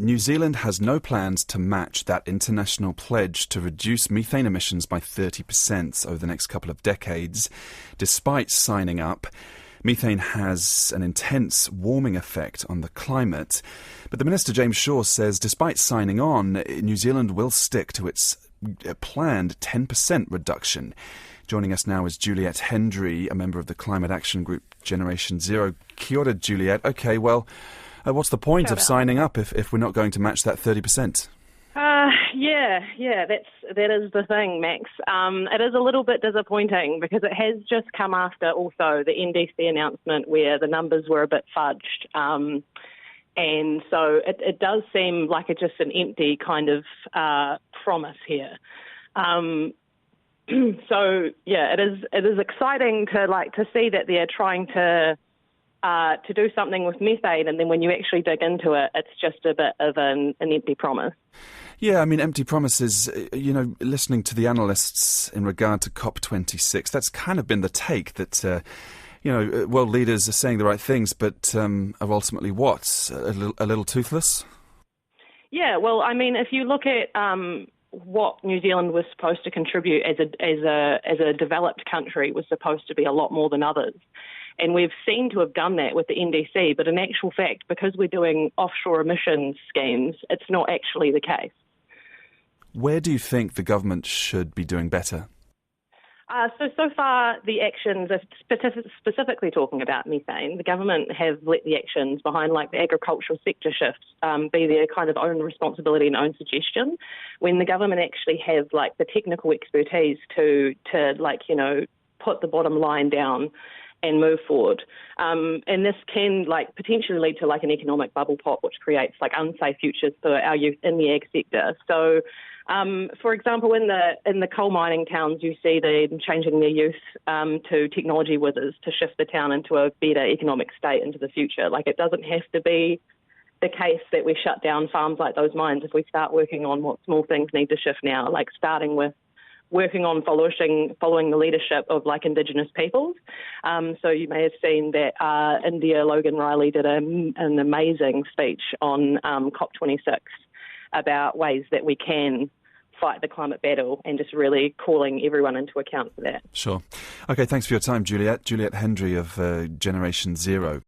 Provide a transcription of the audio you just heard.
New Zealand has no plans to match that international pledge to reduce methane emissions by 30% over the next couple of decades. Despite signing up, methane has an intense warming effect on the climate. But the Minister, James Shaw, says despite signing on, New Zealand will stick to its planned 10% reduction. Joining us now is Juliette Hendry, a member of the climate action group Generation Zero. Kia ora, Juliette. OK, well, what's the point of signing up if we're not going to match that 30%? That is the thing, Max. It is a little bit disappointing because it has just come after also the NDC announcement where the numbers were a bit fudged. And so it does seem like it's just an empty kind of promise here. It is exciting to see that they're trying to do something with methane, and then when you actually dig into it, it's just a bit of an empty promise. Yeah, I mean, empty promises, listening to the analysts in regard to COP26, that's kind of been the take that, world leaders are saying the right things, but are ultimately what? A little toothless? Yeah, well, I mean, if you look at what New Zealand was supposed to contribute as a developed country was supposed to be a lot more than others. And we've seen to have done that with the NDC, but in actual fact, because we're doing offshore emissions schemes, it's not actually the case. Where do you think the government should be doing better? So far, the actions, specifically talking about methane, the government have let the actions behind like the agricultural sector shifts be their kind of own responsibility and own suggestion, when the government actually have like the technical expertise to put the bottom line down and move forward. And this can potentially lead to an economic bubble pop, which creates unsafe futures for our youth in the ag sector. So, for example, in the coal mining towns, you see them changing their youth to technology wizards to shift the town into a better economic state into the future. It doesn't have to be the case that we shut down farms like those mines if we start working on what small things need to shift now, starting with working on following the leadership of Indigenous peoples. So you may have seen that India Logan Riley did an amazing speech on COP26 about ways that we can fight the climate battle and just really calling everyone into account for that. Sure. OK, thanks for your time, Juliette. Juliette Hendry of Generation Zero.